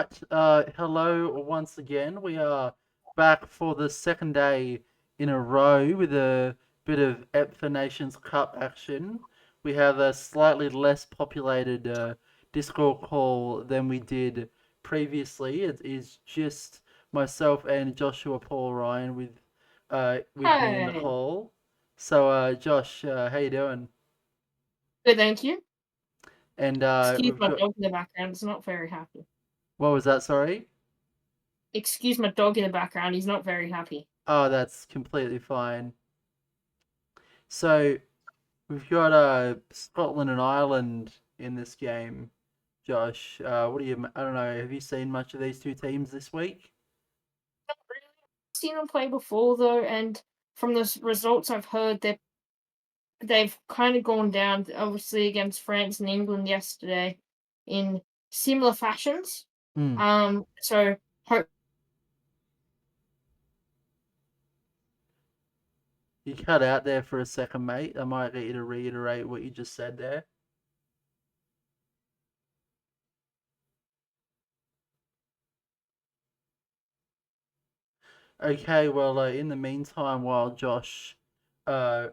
Right, hello once again. We are back for the second day in a row with a bit of EPFA Nations Cup action. We have a slightly less populated Discord call than we did previously. It is just myself and Joshua Paul Ryan with me in the Hey, call. So, Josh, how you doing? good, thank you. And Excuse we've my got dog in the background, he's not very happy. what was that? Sorry. Excuse my dog in the background, he's not very happy. Oh, that's completely fine. So we've got Scotland and Ireland in this game, Josh. What do you? I don't know. Have you seen much of these two teams this week? I've really seen them play before though, and from the results I've heard, they've kind of gone down, obviously against France and England yesterday, in similar fashions. Hmm. So hope You cut out there for a second, mate. I might get you to reiterate what you just said there. Okay, well, in the meantime, while Josh uh,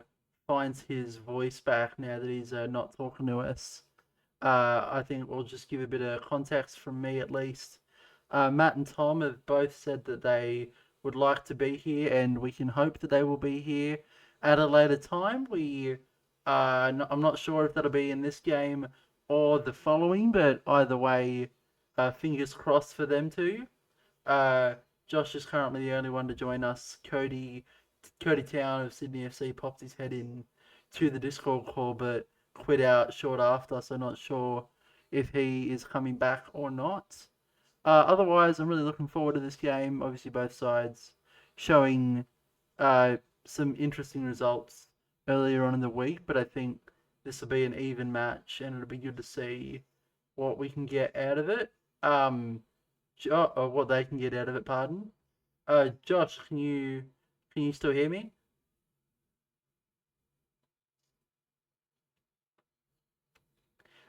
finds his voice back now that he's not talking to us, I think we'll just give a bit of context from me at least. Matt and Tom have both said that they would like to be here, and we can hope that they will be here at a later time. I'm not sure if that'll be in this game or the following, but either way, fingers crossed for them too. Uh, Josh is currently the only one to join us. Cody Town of Sydney FC popped his head in to the Discord call, but quit out short after, so not sure if he is coming back or not. Otherwise, I'm really looking forward to this game. Obviously, both sides showing uh, some interesting results earlier on in the week, but I think this will be an even match, and it'll be good to see what we can get out of it. What they can get out of it. Pardon. Josh, can you still hear me?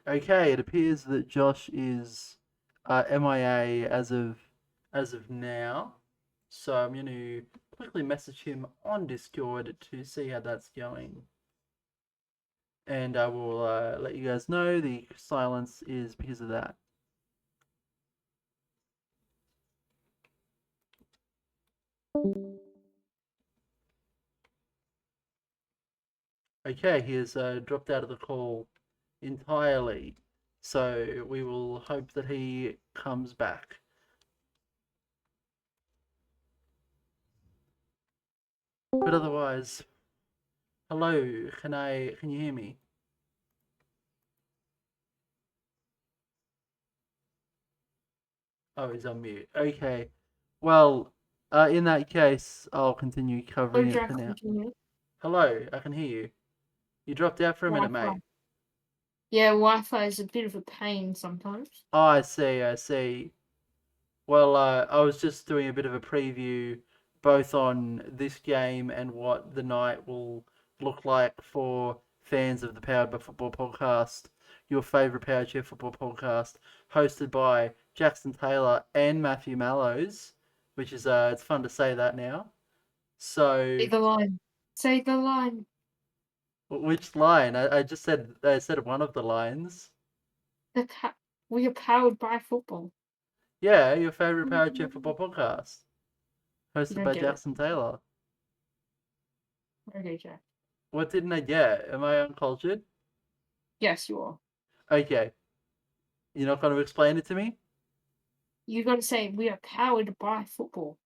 Okay, it appears that Josh is MIA as of now. So I'm going to quickly message him on Discord to see how that's going. And I will let you guys know the silence is because of that. Okay, he has dropped out of the call entirely. So we will hope that he comes back. But otherwise, hello, can you hear me? Oh, he's on mute. Okay. Well, in that case, I'll continue oh covering it Jack for now. can you Hello, I can hear you. You dropped out for a minute, Wi-Fi. mate. Yeah, Wi-Fi is a bit of a pain sometimes. Oh, I see, I see. Well, I was just doing a bit of a preview both on this game and what the night will look like for fans of the Powered by Football podcast, your favourite Powered Chair Football podcast, hosted by Jackson Taylor and Matthew Mallows, which is it's fun to say that now. Say So, the line. Say the line. which line? I said one of the lines. The we are powered by football. Yeah, your favourite Powered Chair You Football podcast, hosted don't by get it. Jackson Taylor. Okay, Jack. What didn't I get? Am I uncultured? Yes, you are. Okay. You're not going to explain it to me? You got to say we are powered by football,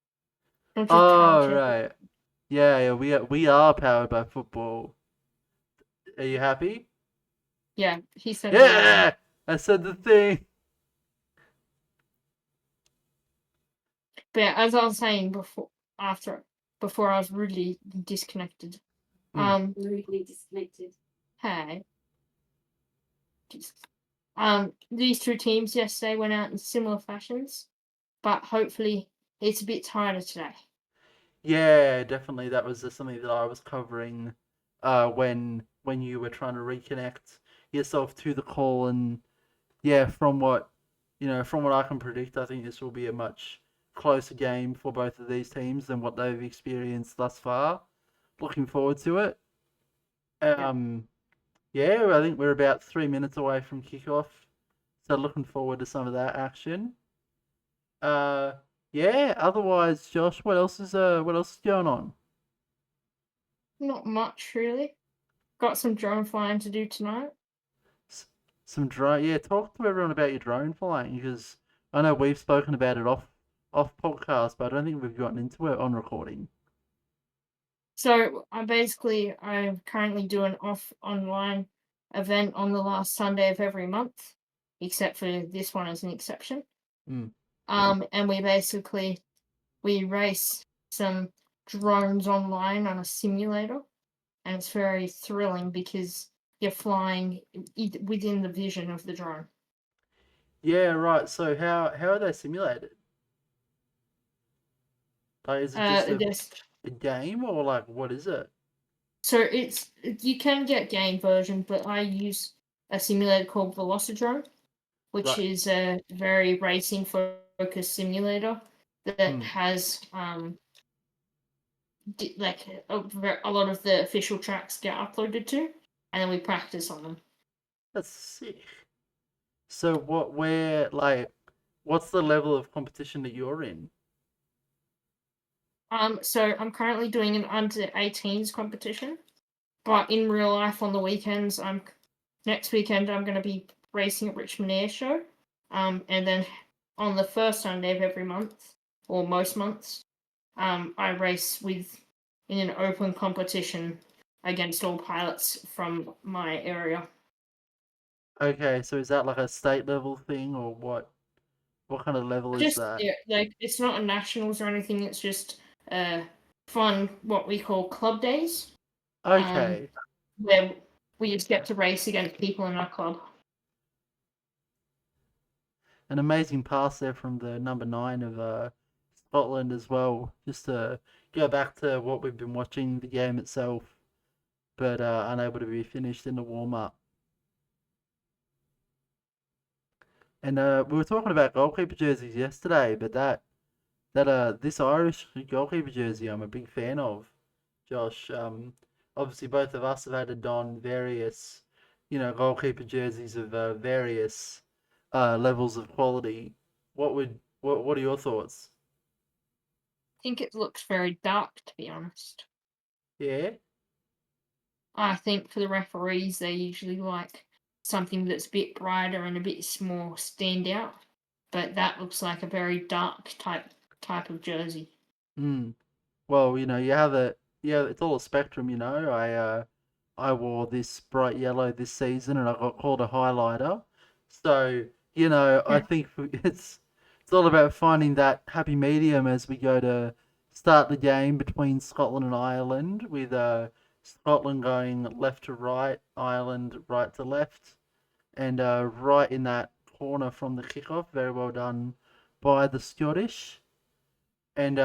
not just powered Oh, chair right. football. Yeah, we are powered by football. Are you happy? Yeah, he said the line. Yeah! I said the thing. But yeah, as I was saying after, before I was rudely disconnected. Hmm. Rudely disconnected. Hey, these two teams yesterday went out in similar fashions, but hopefully it's a bit tighter today. Yeah, definitely. That was something that I was covering when you were trying to reconnect yourself to the call, and yeah, from what from what I can predict, I think this will be a much closer game for both of these teams than what they've experienced thus far. Looking forward to it. Yeah. Yeah, I think we're about 3 minutes away from kickoff, so looking forward to some of that action. Uh, yeah. Otherwise, Josh, what else is going on? Not much really. Got some drone flying to do tonight. S- Some drone. Yeah, talk to everyone about your drone flying because I know we've spoken about it off podcast, but I don't think we've gotten into it on recording. So I'm currently do an off online event on the last Sunday of every month, except for this one as an exception. Mm. And we race some drones online on a simulator, and it's very thrilling because you're flying within the vision of the drone. Yeah, right. So how are they simulated? Like, is it just There's a game or like what is it? So you can get game version, but I use a simulator called Velocidrome, which Right. is a very racing focused simulator that Hmm. has like a lot of the official tracks get uploaded to, and then we practice on them. That's sick. So what's the level of competition that you're in? So I'm currently doing an under 18s competition, but in real life on the weekends, next weekend I'm going to be racing at Richmond Air Show, and then on the first Sunday of every month or most months, I race in an open competition against all pilots from my area. Okay, so is that like a state level thing or what? What kind of level is Just that? yeah, like it's not a nationals or anything. It's just uh, fun, what we call club days, um, Okay. where we just get to race against people in our club. An amazing pass there from the number 9 of Scotland as well. Just to go back to what we've been watching the game itself, but unable to be finished in the warm up. And we were talking about goalkeeper jerseys yesterday, but this Irish goalkeeper jersey I'm a big fan of, Josh. Obviously both of us have had to don various, goalkeeper jerseys of various levels of quality. What are your thoughts? I think it looks very dark, to be honest. Yeah. I think for the referees, they usually like something that's a bit brighter and a bit more stand out. But that looks like a very dark type of jersey. Mm. Well, you have it. Yeah, it's all a spectrum. I wore this bright yellow this season, and I got called a highlighter. So I Hmm. think it's all about finding that happy medium as we go to start the game between Scotland and Ireland, with Scotland going left to right, Ireland right to left, and right in that corner from the kickoff. Very well done by the Scottish. And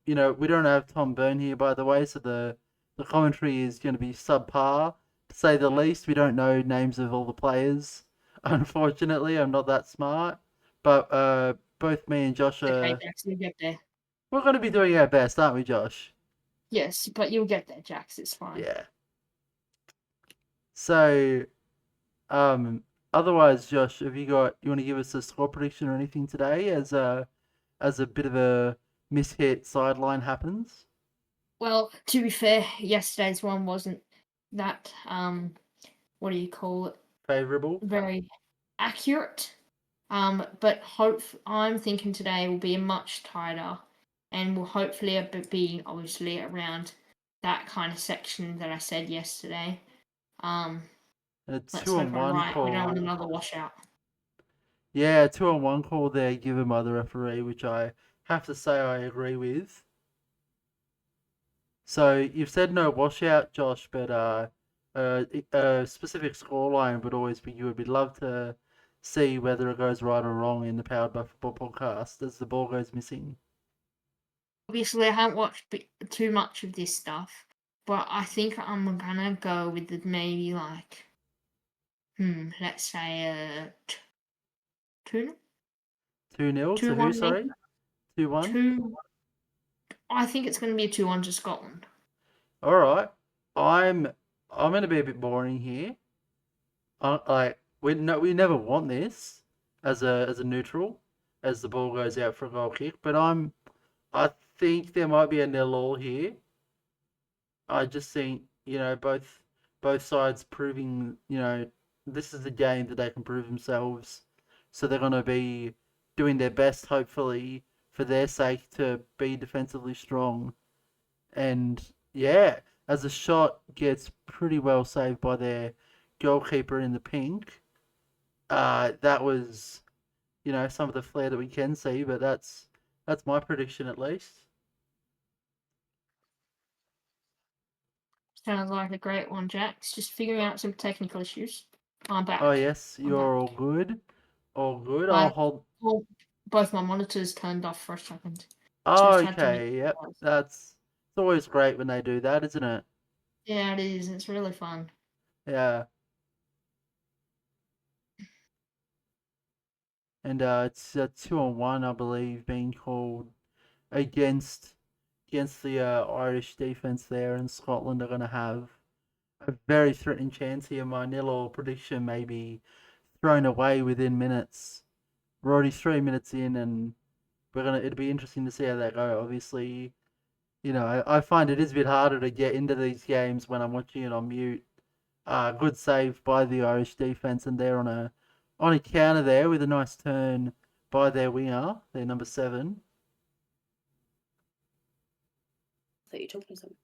we don't have Tom Byrne here, by the way, so the commentary is going to be subpar, to say the least. We don't know names of all the players. Unfortunately, I'm not that smart. But both me and Josh Okay, are. Jax, you'll get there. We're going to be doing our best, aren't we, Josh? Yes, but you'll get there, Jax. It's fine. Yeah. So, um, otherwise, Josh, have you want to give us a score prediction or anything today, as a bit of a mishit sideline happens? Well, to be fair, yesterday's one wasn't that what do you call it? Favorable. Very accurate. But I'm thinking today will be a much tighter, and will hopefully be obviously around that kind of section that I said yesterday. Um, A let's two hope on I'm one right. We don't want call. another washout. Yeah, 2-on-1 call there given by the referee, which I have to say I agree with. So you've said no washout, Josh, but a specific scoreline would always be, you would be love to see whether it goes right or wrong in the Powered by Football podcast as the ball goes missing. Obviously, I haven't watched too much of this stuff, but I think I'm gonna go with maybe like let's say 2. 2-0 to who, 2-1 sorry? 2-1? 2. I think it's going to be a 2-1 to Scotland. All right. I'm going to be a bit boring here. We never want this as a neutral as the ball goes out for a goal kick, but I think there might be a 0-0 here. I just think both sides proving this is the game that they can prove themselves, so they're gonna be doing their best, hopefully, for their sake to be defensively strong. And yeah, as the shot gets pretty well saved by their goalkeeper in the pink, that was some of the flair that we can see, but that's my prediction at least. Sounds like a great one, Jax. Just figuring out some technical issues. I'm Oh back. yes, I'm back. you're all good. All good. I'll My hold. well, both my monitors turned off for a second. Oh, Just had to make okay. Yep. sure. It's always great when they do that, isn't it? Yeah, it is. It's really fun. Yeah. And it's a 2-on-1, I believe, being called against the Irish defense there, and Scotland are going to have a very threatening chance here. My nil prediction may be thrown away within minutes. We're already 3 minutes in, and it'll be interesting to see how that go. Obviously, I find it is a bit harder to get into these games when I'm watching it on mute. Good save by the Irish defense, and they're on a counter there with a nice turn by their winger, their number 7. I thought you were talking to someone.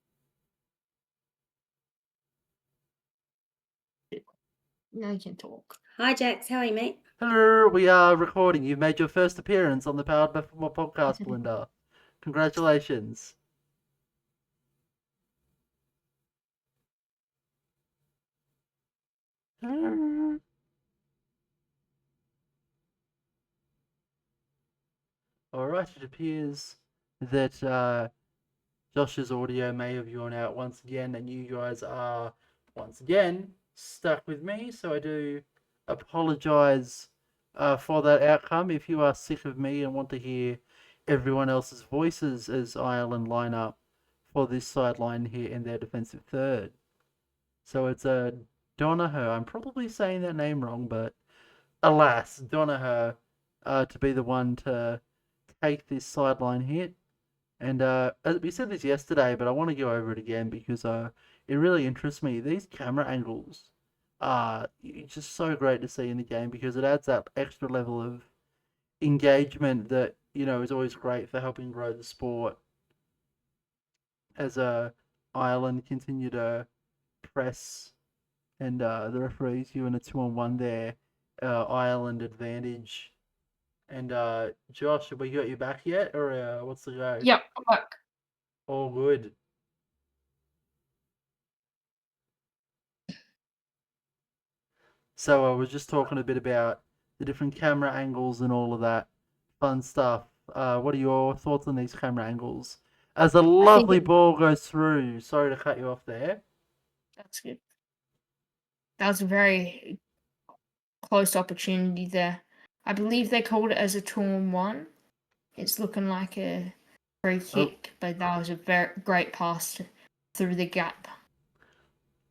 Now you can talk. Hi, Jax. How are you, mate? Hello, we are recording. You've made your first appearance on the Powered by Football podcast, Belinda. Congratulations. Alright, it appears that Josh's audio may have gone out once again, and you guys are once again stuck with me, so I do apologize for that outcome. If you are sick of me and want to hear everyone else's voices as Ireland line up for this sideline here in their defensive third. So it's a Donaher. I'm probably saying that name wrong, but alas, Donaher to be the one to take this sideline hit. And we said this yesterday, but I want to go over it again because it really interests me. These camera angles are just so great to see in the game because it adds that extra level of engagement that is always great for helping grow the sport. As Ireland continue to press and the referees giving a 2-on-1 there, Ireland advantage. And Josh, have we got you back yet, or what's the go? Yep, I'm back. All good. So I was just talking a bit about the different camera angles and all of that fun stuff. What are your thoughts on these camera angles? As a lovely ball goes through. Sorry to cut you off there. That's good. That was a very close opportunity there. I believe they called it as a 2-on-1. It's looking like a free kick, but that was a very great pass through the gap.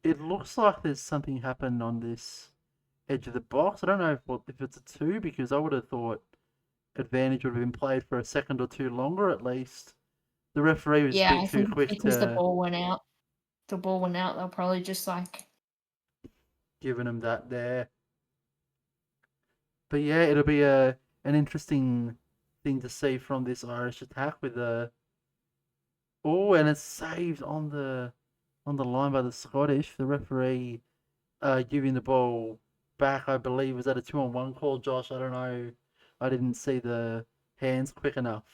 It looks like there's something happened on this edge of the box. I don't know if it's a 2 because I would have thought advantage would have been played for a second or two longer at least. The referee was a bit I too think quick because the to ball went out. The ball went out, they'll probably just giving him that there. But yeah, it'll be an interesting thing to see from this Irish attack with and it's saved on the line by the Scottish. The referee giving the ball back, I believe, was that a 2-on-1 call, Josh? I don't know. I didn't see the hands quick enough.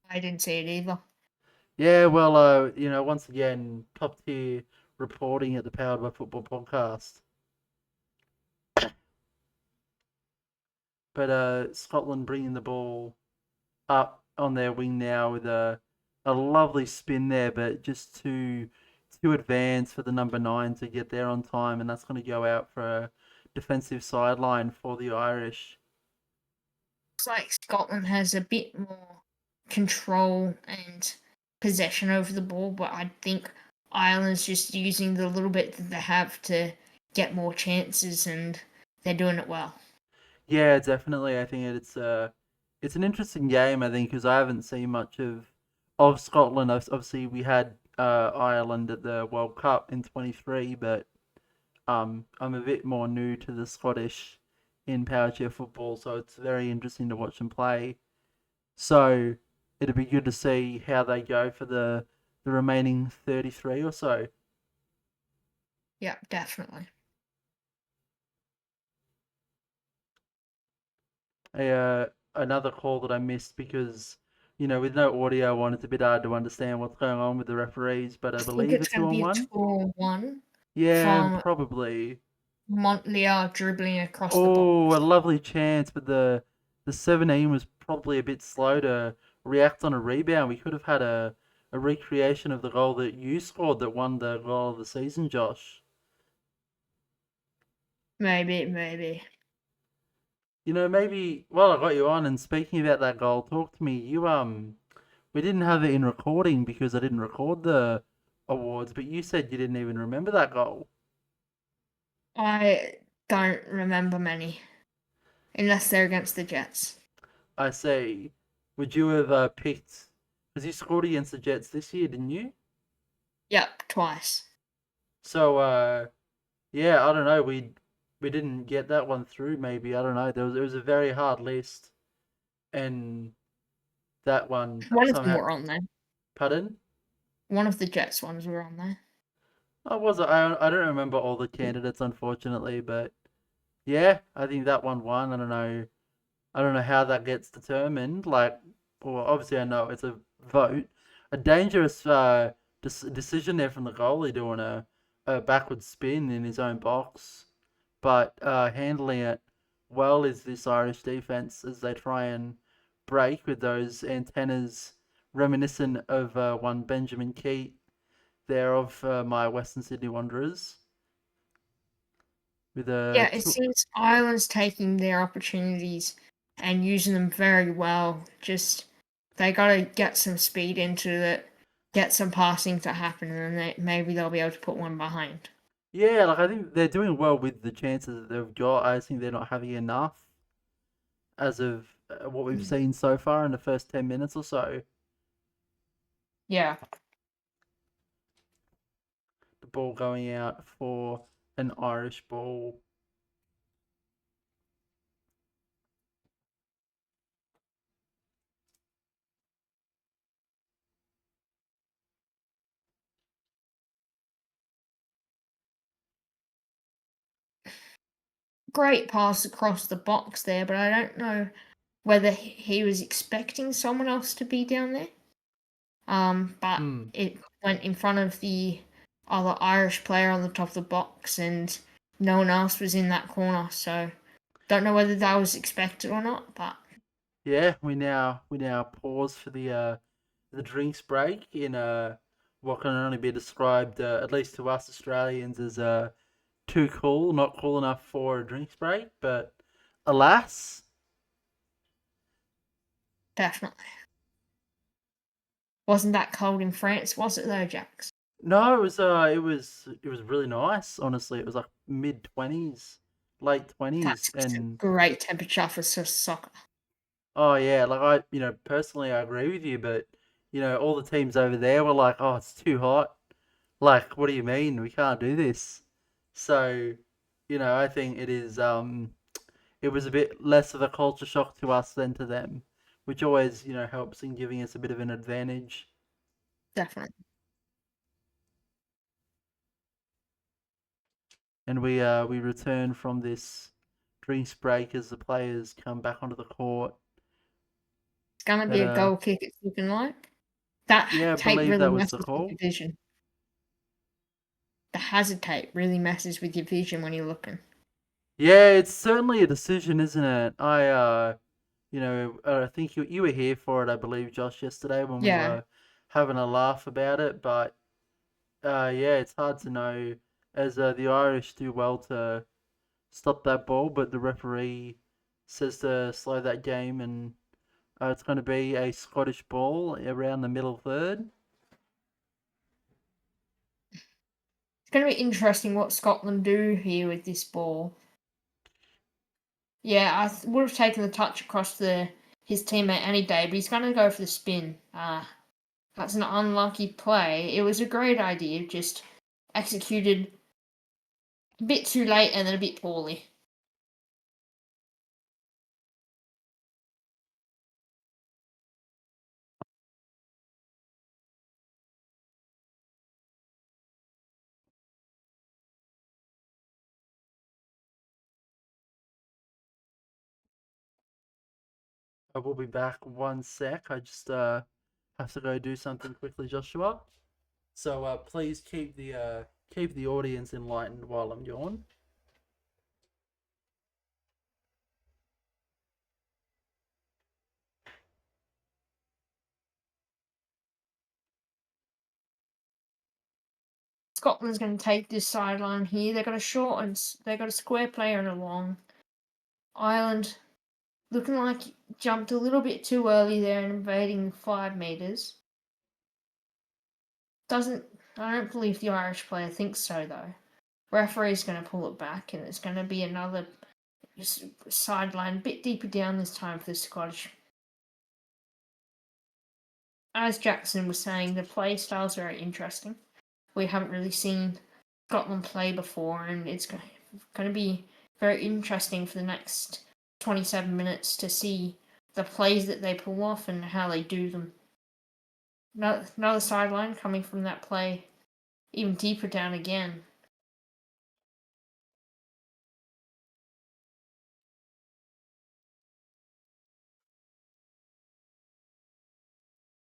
I didn't see it either. Yeah, well, once again, top tier reporting at the Powered by Football podcast. But Scotland bringing the ball up on their wing now with a lovely spin there, but just too advanced for the number 9 to get there on time, and that's going to go out for a defensive sideline for the Irish. looks like Scotland has a bit more control and possession over the ball, but I think Ireland's just using the little bit that they have to get more chances, and they're doing it well. Yeah, definitely. I think it's an interesting game. I think because I haven't seen much of Scotland. Obviously, we had Ireland at the World Cup in 23, but I'm a bit more new to the Scottish in power chair football, so it's very interesting to watch them play. So it'd be good to see how they go for the remaining 33 or so. Yeah, definitely. Another call that I missed because with no audio on, it's a bit hard to understand what's going on with the referees. But I I think believe a it's two going to on be a one. 2-on-1 Yeah, from probably. Montlier dribbling across the Oh, a box. lovely chance, but the 17 was probably a bit slow to react on a rebound. We could have had a recreation of the goal that you scored that won the goal of the season, Josh. Maybe. Maybe while I got you on and speaking about that goal, talk to me. We didn't have it in recording because I didn't record the awards, but you said you didn't even remember that goal. I don't remember many, unless they're against the Jets. I see. Would you have picked? Because you scored against the Jets this year, didn't you? Yep, twice. So yeah, I don't know. We didn't get that one through. Maybe I don't know. It was a very hard list, and that one One of them somehow. were on there. Pardon? One of the Jets ones were on there. I don't remember all the candidates, unfortunately, but yeah, I think that one won. I don't know. I don't know how that gets determined. Like, well, obviously I know it's a vote. A dangerous decision there from the goalie doing a backward spin in his own box, but handling it well is this Irish defense as they try and break with those antennas reminiscent of one Benjamin Keat there of my Western Sydney Wanderers with Yeah, a it two. seems Ireland's taking their opportunities and using them very well. Just they got to get some speed into it, get some passing to happen, and then maybe they'll be able to put one behind. Yeah, like I think they're doing well with the chances that they've got. I think they're not having enough as of what we've seen so far in the first 10 minutes or so. Yeah. The ball going out for an Irish ball. Great pass across the box there, but I don't know whether he was expecting someone else to be down there. But Hmm. it went in front of the other Irish player on the top of the box, and no one else was in that corner. So don't know whether that was expected or not. But Yeah, we now pause for the drinks break in what can only be described at least to us Australians as too cool, not cool enough for a drinks break, but alas. definitely wasn't that cold in France, was it though, Jax? No, it was really nice. Honestly, it was like mid 20s, late 20s, That's a and great temperature for soccer. oh yeah, like personally I agree with you, but all the teams over there were like, oh, it's too hot. Like, what do you mean? We can't do this. So, I think it was a bit less of a culture shock to us than to them, which always helps in giving us a bit of an advantage. Definitely. And we return from this drinks break as the players come back onto the court. It's gonna be At a goal kick. It's looking like that Yeah, I tape believe really that was the messes with your call. vision. The hazard tape really messes with your vision when you're looking. Yeah, it's certainly a decision, isn't it? I think you were here for it, I believe, Josh, yesterday when we Yeah, were having a laugh about it. But yeah, it's hard to know as the Irish do well to stop that ball, but the referee says to slow that game, and it's going to be a Scottish ball around the middle third. It's going to be interesting what Scotland do here with this ball. Yeah, I would have taken the touch across his teammate any day, but he's going to go for the spin. That's an unlucky play. It was a great idea, just executed a bit too late and then a bit poorly. I will be back 1 sec. I just have to go do something quickly, Joshua. So please keep the audience enlightened while I'm gone. Scotland's going to take this sideline here. They've got a short and they've got a square player and a long. Ireland looking like jumped a little bit too early there and invading 5 meters. I don't believe the Irish player thinks so though. Referee's going to pull it back, and it's going to be another sideline, a bit deeper down this time for the Scottish. As Jackson was saying, the play styles are very interesting. We haven't really seen Scotland play before, and it's going to be very interesting for the next 27 minutes to see the plays that they pull off and how they do them. Another sideline coming from that play, even deeper down again.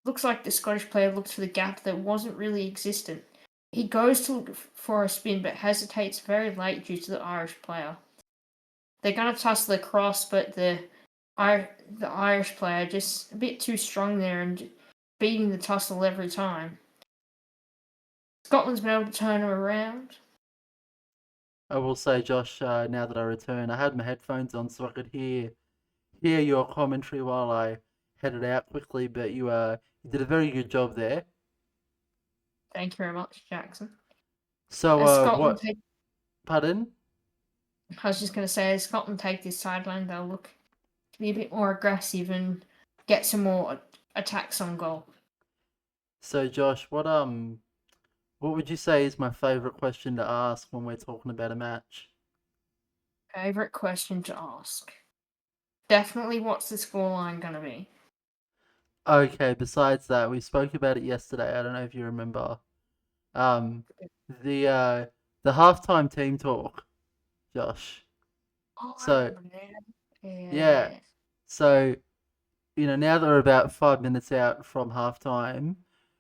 Looks like the Scottish player looks for the gap that wasn't really existent. He goes to look for a spin but hesitates very late due to the Irish player. They're going to tussle across, but the Irish player just a bit too strong there and beating the tussle every time. Scotland's been able to turn her around. I will say, Josh, now that I return, I had my headphones on so I could hear your commentary while I headed out quickly, but you did a very good job there. Thank you very much, Jackson. So Scotland what? Pardon? I was just going to say, as Scotland take this sideline, they'll look to be a bit more aggressive and get some more attacks on goal. So Josh, what would you say is my favorite question to ask when we're talking about a match? Favorite question to ask? Definitely, what's the scoreline going to be? Okay, besides that, we spoke about it yesterday. I don't know if you remember. The halftime team talk, Josh. Oh, I So remember now. yeah, so now that we're about 5 minutes out from halftime,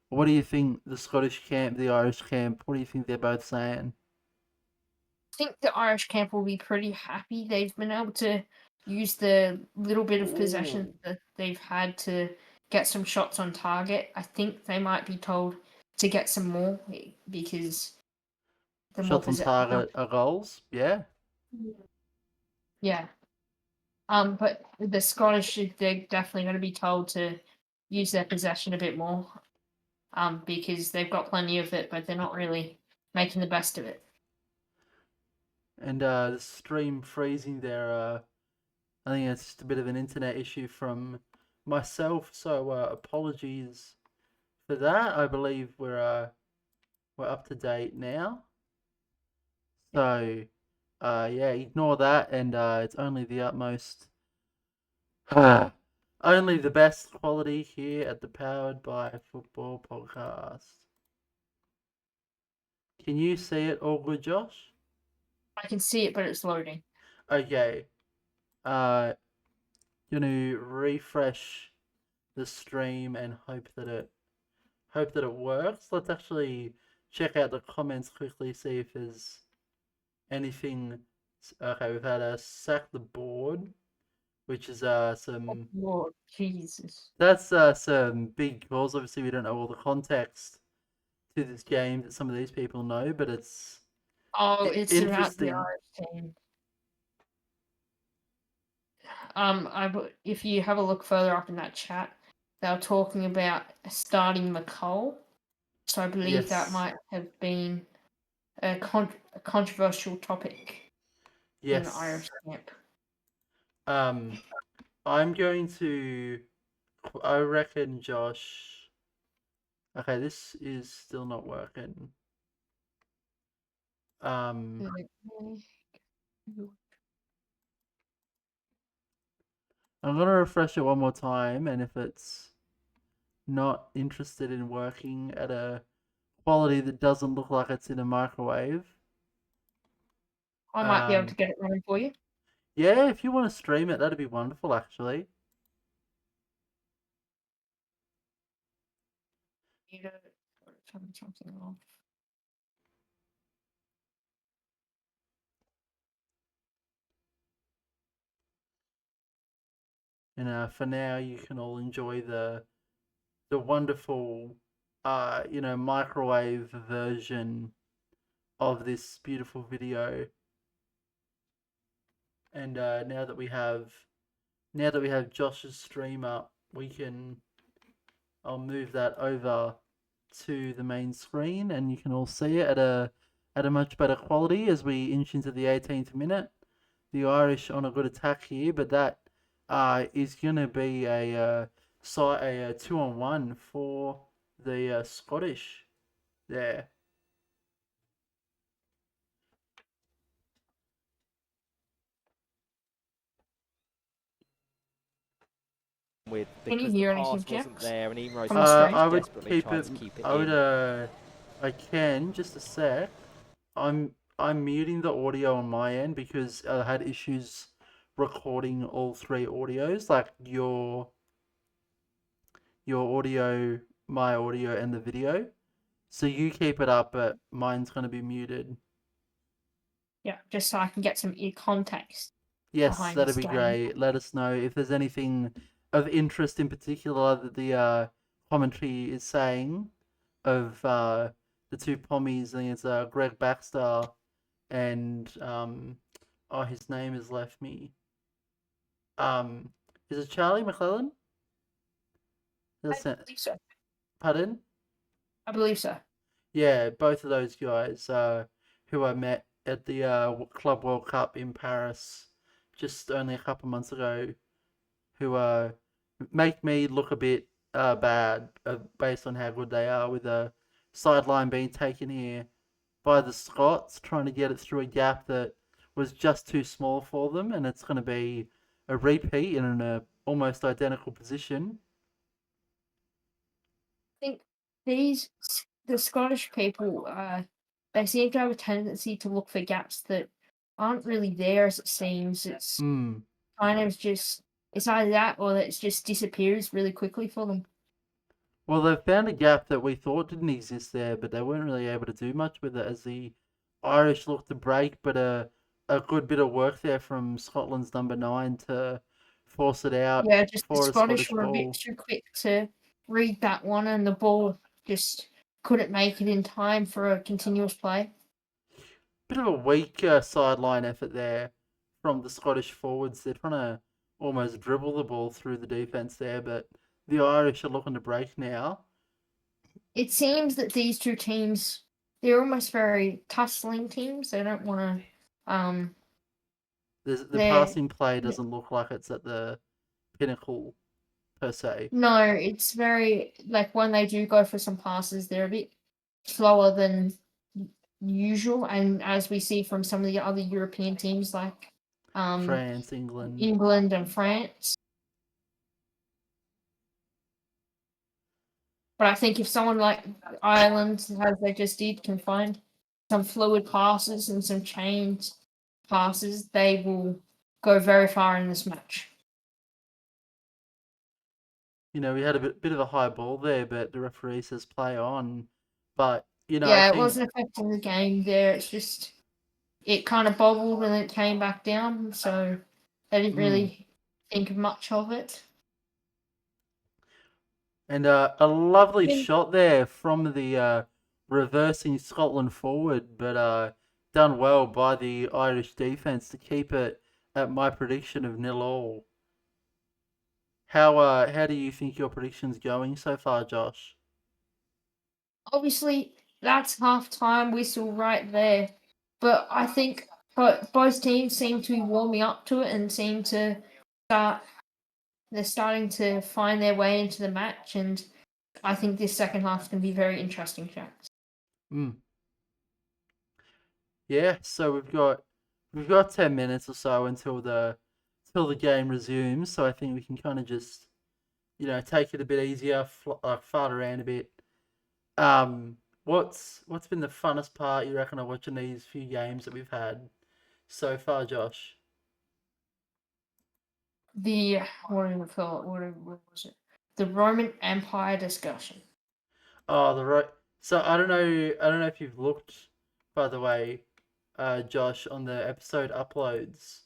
what do you think the Scottish camp, the Irish camp, what do you think they're both saying? I think the Irish camp will be pretty happy. They've been able to use the little bit of possession that they've had to get some shots on target. I think they might be told to get some more because the more Shots on target are goals, yeah. Yeah. But the Scottish, they're definitely going to be told to use their possession a bit more. Because they've got plenty of it, but they're not really making the best of it. And the stream freezing there. I think it's just a bit of an internet issue from myself, so apologies for that. I believe we're up to date now. So yeah, ignore that, and it's only the utmost, only the best quality here at the Powered by Football podcast. Can you see it all good, Josh? I can see it, but it's loading. Okay. Gonna refresh the stream and hope that it works. Let's actually check out the comments quickly, see if there's anything. Okay, we've had a sack the board, which is some. Lord Jesus. That's some big goals. Obviously, we don't know all the context to this game that some of these people know, but it's Oh, it's about the interesting. Irish team. if you have a look further up in that chat, they were talking about starting McCall. So I believe that Yes. might have been a controversial topic in the Irish Yes. camp. I'm going to. I reckon, Josh. Okay, this is still not working. I'm gonna refresh it one more time, and if it's not interested in working at a quality that doesn't look like it's in a microwave, I might be able to get it running for you. yeah, if you want to stream it, that'd be wonderful, actually. Need to turn something off. And for now, you can all enjoy the wonderful, microwave version of this beautiful video. And now that we have Josh's stream up, I'll move that over to the main screen, and you can all see it at a much better quality as we inch into the 18th minute. The Irish on a good attack here, but that is going to be a 2-on-1 for the Scottish there. Can you hear anything, Jack? I would keep it. I can just a sec. I'm muting the audio on my end because I had issues recording all three audios, like your audio, my audio, and the video. So you keep it up, but mine's gonna be muted. Yeah, just so I can get some context. Yes, that'd be great. Let us know if there's anything of interest in particular that the commentary is saying of the two pommies. I think it's Greg Baxter and his name has left me. Is it Charlie McClellan? I believe so. Pardon? I believe so. Yeah, both of those guys who I met at the Club World Cup in Paris just only a couple months ago, who make me look a bit bad based on how good they are, with a sideline being taken here by the Scots, trying to get it through a gap that was just too small for them, and it's going to be a repeat in an almost identical position. I think the Scottish people, they seem to have a tendency to look for gaps that aren't really there, as it seems. It's kind of just, it's either that or that it just disappears really quickly for them. Well, they've found a gap that we thought didn't exist there, but they weren't really able to do much with it as the Irish looked to break, but a good bit of work there from Scotland's number 9 to force it out. Yeah, just the for Scottish were a ball. bit too quick to read that one, and the ball just couldn't make it in time for a continuous play. Bit of a weak sideline effort there from the Scottish forwards. They're trying to almost dribble the ball through the defence there, but the Irish are looking to break now. It seems that these two teams, they're almost very tussling teams. They don't want to. The passing play doesn't look like it's at the pinnacle per se. No, it's very, like, when they do go for some passes, they're a bit slower than usual, and as we see from some of the other European teams like France, England and France. But I think if someone like Ireland, as they just did, can find some fluid passes and some chained passes, they will go very far in this match. We had a bit of a high ball there, but the referee says play on. But it wasn't affecting the game there. It's just it kind of bobbled and it came back down, so they didn't really think much of it. And a lovely shot there from the reversing Scotland forward, but done well by the Irish defence to keep it at my prediction of 0-0. How do you think your prediction's going so far, Josh? Obviously, that's half-time whistle right there. But I think both teams seem to be warming up to it and seem to start. They're starting to find their way into the match, and I think this second half is going to be very interesting, Jack. Yeah, so we've got 10 minutes or so until the game resumes. So I think we can kind of just take it a bit easier, fart around a bit. What's been the funnest part you reckon of watching these few games that we've had so far, Josh? The what do we call it? What was it? The Roman Empire discussion. Oh, the right. So I don't know if you've looked, by the way, Josh, on the episode uploads.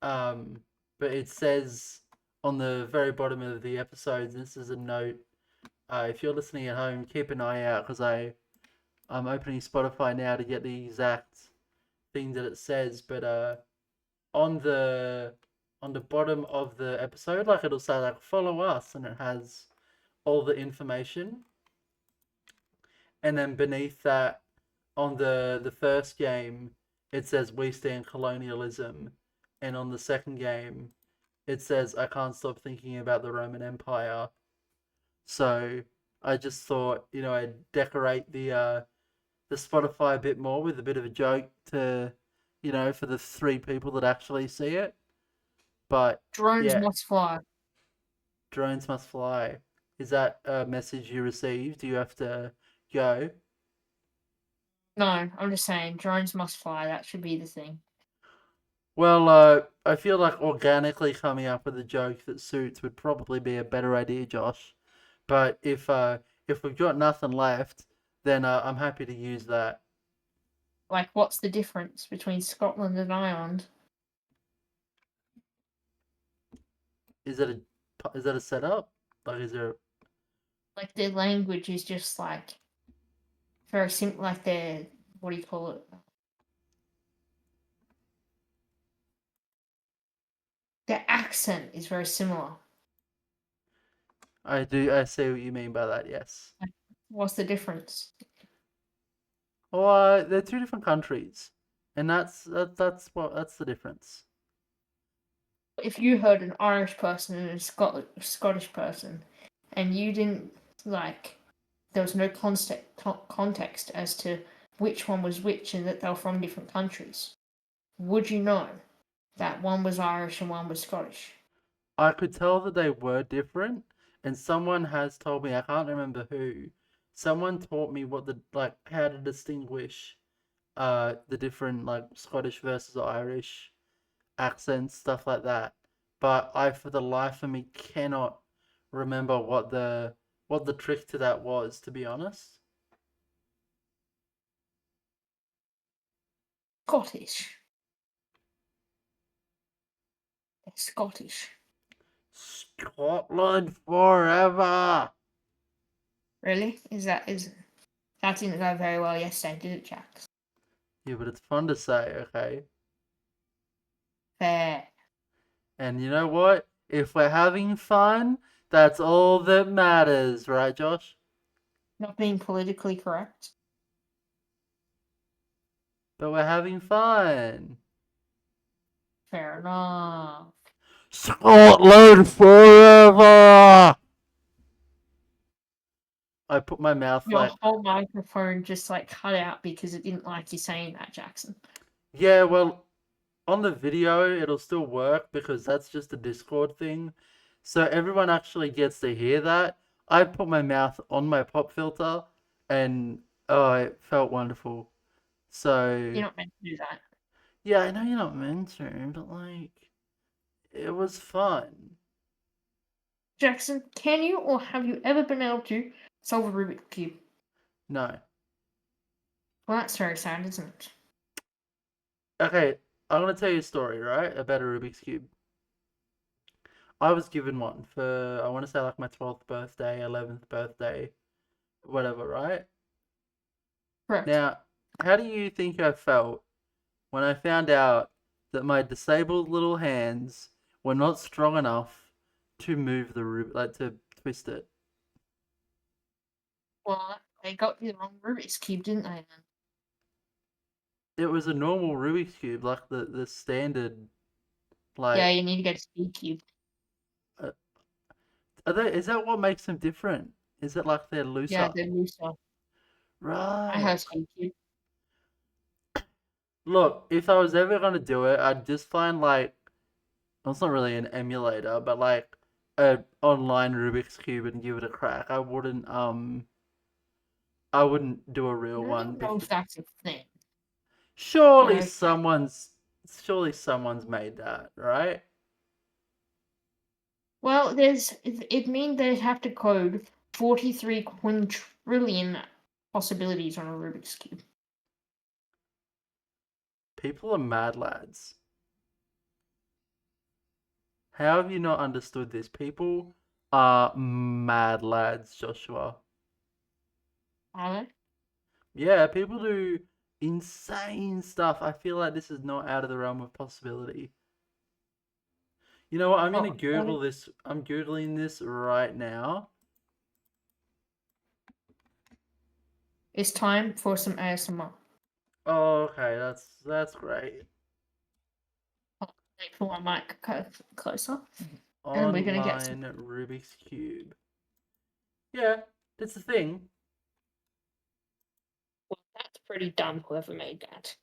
Um, but it says on the very bottom of the episodes, this is a note. If you're listening at home, keep an eye out because I'm opening Spotify now to get the exact thing that it says. But on the bottom of the episode, like it'll say like follow us, and it has all the information. And then beneath that, on the first game, it says we stand colonialism, and on the second game, it says I can't stop thinking about the Roman Empire. So I just thought, I'd decorate the Spotify a bit more with a bit of a joke to, for the three people that actually see it. But Drones yeah, must fly. drones must fly. Is that a message you received? Do you have to go? No, I'm just saying, drones must fly. That should be the thing. Well, I feel like organically coming up with a joke that suits would probably be a better idea, Josh. But if we've got nothing left, then I'm happy to use that. Like, what's the difference between Scotland and Ireland? Is that a setup? Like, is there? Like, their language is just like very simple. Like their what do you call it? Their accent is very similar. I see what you mean by that. Yes. What's the difference? Well, they're two different countries, and that's the difference. If you heard an Irish person and a Scottish person, and you didn't like, there was no context as to which one was which and that they were from different countries, would you know that one was Irish and one was Scottish? I could tell that they were different, and someone has told me, I can't remember who. Someone taught me how to distinguish the different like Scottish versus Irish accents, stuff like that. But I for the life of me cannot remember what the trick to that was, to be honest. Scottish. They're Scottish. Scotland forever. Really? That didn't go very well yesterday, did it, Jack? Yeah, but it's fun to say, okay? Fair. And you know what? If we're having fun, that's all that matters, right, Josh? Not being politically correct. But we're having fun. Fair enough. Scotland forever! I put my mouth Your whole microphone just like cut out because it didn't like you saying that, Jackson. Yeah, well, on the video it'll still work because that's just a Discord thing. So everyone actually gets to hear that. I put my mouth on my pop filter and oh, it felt wonderful. So You're not meant to do that. yeah, I know you're not meant to, but like it was fun. Jackson, can you or have you ever been able to solve a Rubik's Cube? No. Well, that's very sad, isn't it? Okay, I'm gonna tell you a story, right? About a Rubik's Cube. I was given one for I want to say like my 12th birthday, 11th birthday, whatever, right? Correct. Now, how do you think I felt when I found out that my disabled little hands were not strong enough to move the Rubik, like to twist it. Well, they got the wrong Rubik's Cube, didn't they? Then? It was a normal Rubik's cube, like the standard. Like, Yeah, you need to get a speed cube. is that what makes them different? Is it like they're looser? Yeah, they're looser. I Right. have speed cube. Look, if I was ever gonna do it, I'd just find like, well, it's not really an emulator, but like a online Rubik's cube and give it a crack. I wouldn't do a real I don't one even know because if that's a thing. surely Okay. someone's made that, right? Well, it means they have to code 43 quintillion possibilities on a Rubik's Cube. People are mad lads. How have you not understood this? People are mad lads, Joshua. Are they? Yeah, people do insane stuff. I feel like this is not out of the realm of possibility. You know what? I'm gonna Google this. I'm Googling this right now. It's time for some ASMR. Oh, okay, that's great. Let me pull my mic closer. And we're gonna get Online Rubik's Cube. Yeah, it's a thing. Well, that's pretty dumb, whoever made that.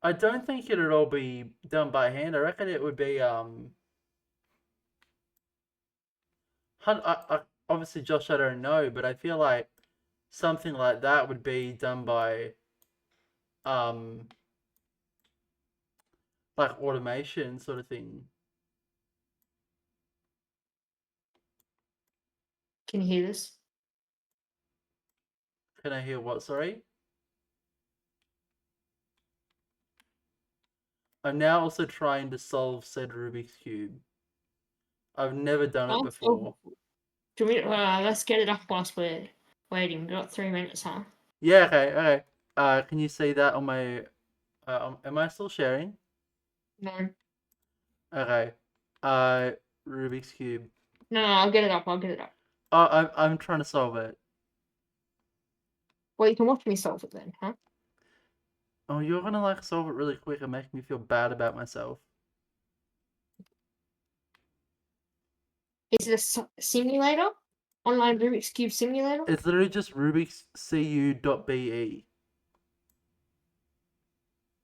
I don't think it'd all be done by hand. I reckon it would be obviously, Josh, I don't know, but I feel like something like that would be done by like automation sort of thing. Can you hear this? Can I hear what? Sorry. I'm now also trying to solve said Rubik's Cube. I've never done it before. Let's get it up whilst we're waiting. We've got 3 minutes, huh? Yeah, okay, okay. Can you see that on my... am I still sharing? No. Okay. Rubik's Cube. No, I'll get it up. I'm trying to solve it. Well, you can watch me solve it then, huh? Oh, you're gonna like solve it really quick and make me feel bad about myself. Is it a simulator? Online Rubik's Cube simulator? It's literally just Rubik's cu.be.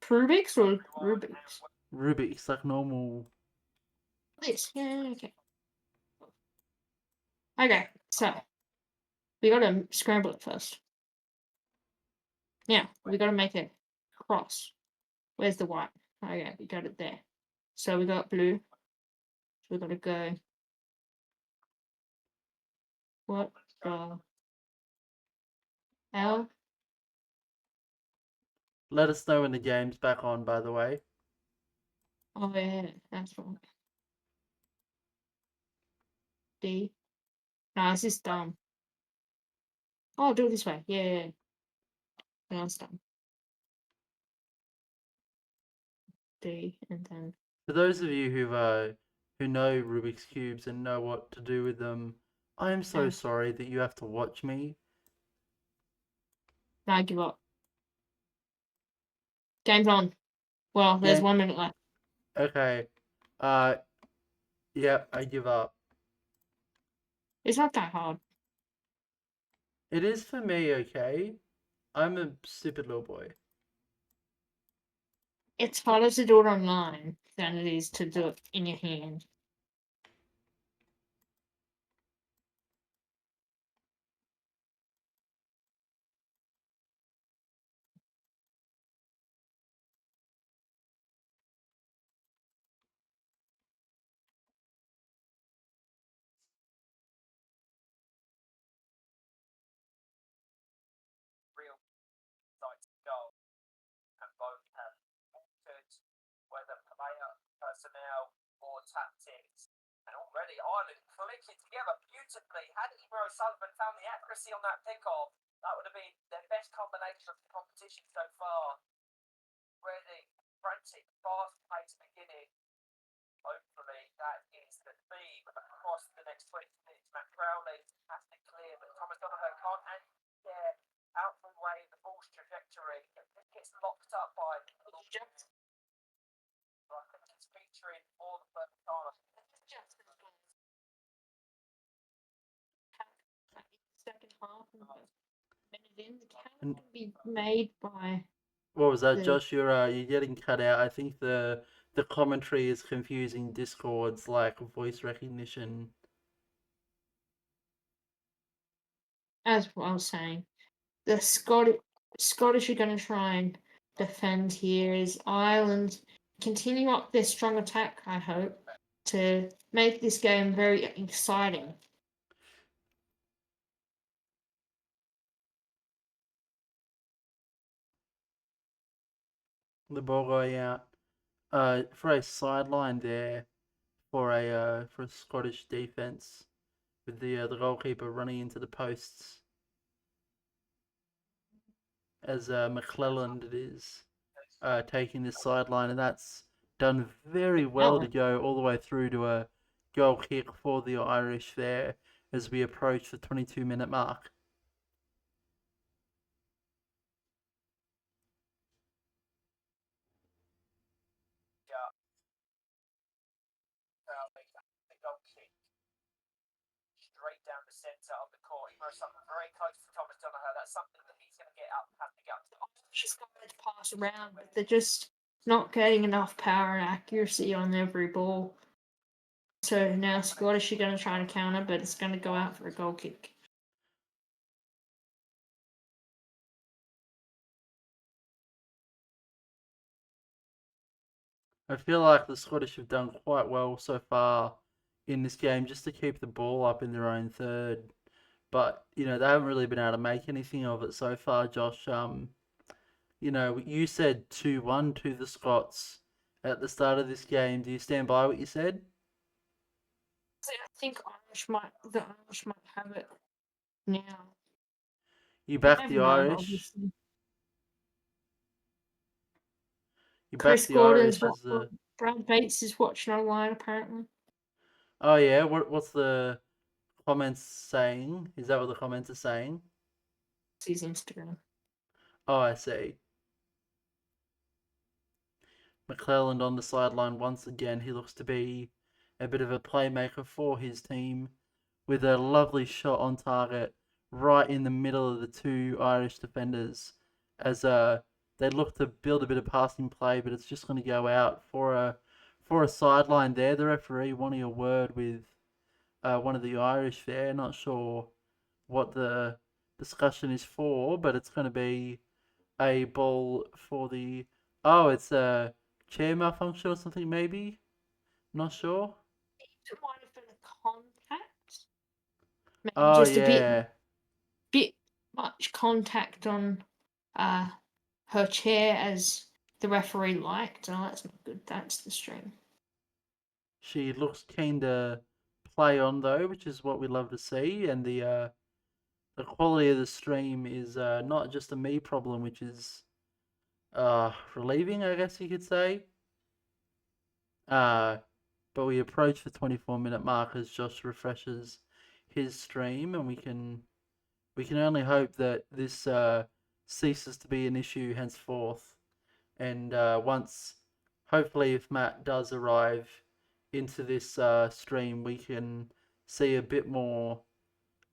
Rubik's or Rubik's? Rubik's, like normal. This. Yeah, okay. Okay, so we gotta scramble it first. Yeah, we gotta make a cross. Where's the white? Okay, we got it there. So we got blue. So we gotta go. What the L? Let us know when the game's back on, by the way. Oh yeah, that's right. D. No, this is dumb. Oh, I'll do it this way. Yeah. No, it's dumb. D and then For those of you who know Rubik's cubes and know what to do with them, I am so Yeah. sorry that you have to watch me. no, I give up. Game's on. Well, there's Game- 1 minute left. Okay. Yeah, I give up. It's not that hard. It is for me, okay? I'm a stupid little boy. It's harder to do it online than it is to do it in your hand. Real sites goal, and both have altered whether player personnel or tactics. And already Ireland clicking together beautifully. Had Ebro Sullivan found the accuracy on that pick-off, that would have been their best combination of the competition so far. Ready, frantic, fast-paced beginning. Hopefully that is the theme across the next 20 minutes. Matt Crowley has to clear, but Thomas Donoghue can't, and yeah, out the way of the ball's trajectory. It gets locked up by Jackson. I think it's featuring for the first time. Second half and minute in, the count can be made by. What was that, The- Josh? You're getting cut out. I think the commentary is confusing Discord's like voice recognition. As what I was saying, the Scottish are going to try and defend here. Is Ireland continue up their strong attack? I hope to make this game very exciting. The ball going out for a sideline there for a Scottish defense with the goalkeeper running into the posts as McClelland it is taking this sideline, and that's done very well to go all the way through to a goal kick for the Irish there as we approach the 22-minute mark. The goal kick straight down the centre of the court. He throws something very close to Thomas Donoghue. That's something that he's going to have to get up to. Just going to pass around, but they're just not getting enough power and accuracy on every ball. So now Scottish are going to try and counter, but it's going to go out for a goal kick. I feel like the Scottish have done quite well so far in this game just to keep the ball up in their own third. But, they haven't really been able to make anything of it so far, Josh. You said 2-1 to the Scots at the start of this game. Do you stand by what you said? I think the Irish might have it now. You backed the Irish. Obviously. You Chris backed the Gordon's Irish as the. Brad Bates is watching online apparently. Oh yeah, what's the comments saying? Is that what the comments are saying? It's his Instagram. Oh, I see. McClelland on the sideline once again. He looks to be a bit of a playmaker for his team with a lovely shot on target right in the middle of the two Irish defenders as they look to build a bit of passing play, but it's just going to go out for a sideline there. The referee wanting a word with one of the Irish there. Not sure what the discussion is for, but it's going to be a ball for the. Oh, it's a chair malfunction or something, maybe? Not sure. It might have been a contact. Maybe Oh, just yeah. a bit much contact on her chair as the referee liked. Oh, that's not good. That's the stream. She looks keen to play on, though, which is what we love to see. And the quality of the stream is not just a me problem, which is relieving, I guess you could say. But we approach the 24-minute mark as Josh refreshes his stream, and we can only hope that this ceases to be an issue henceforth. And once, hopefully, if Matt does arrive into this stream, we can see a bit more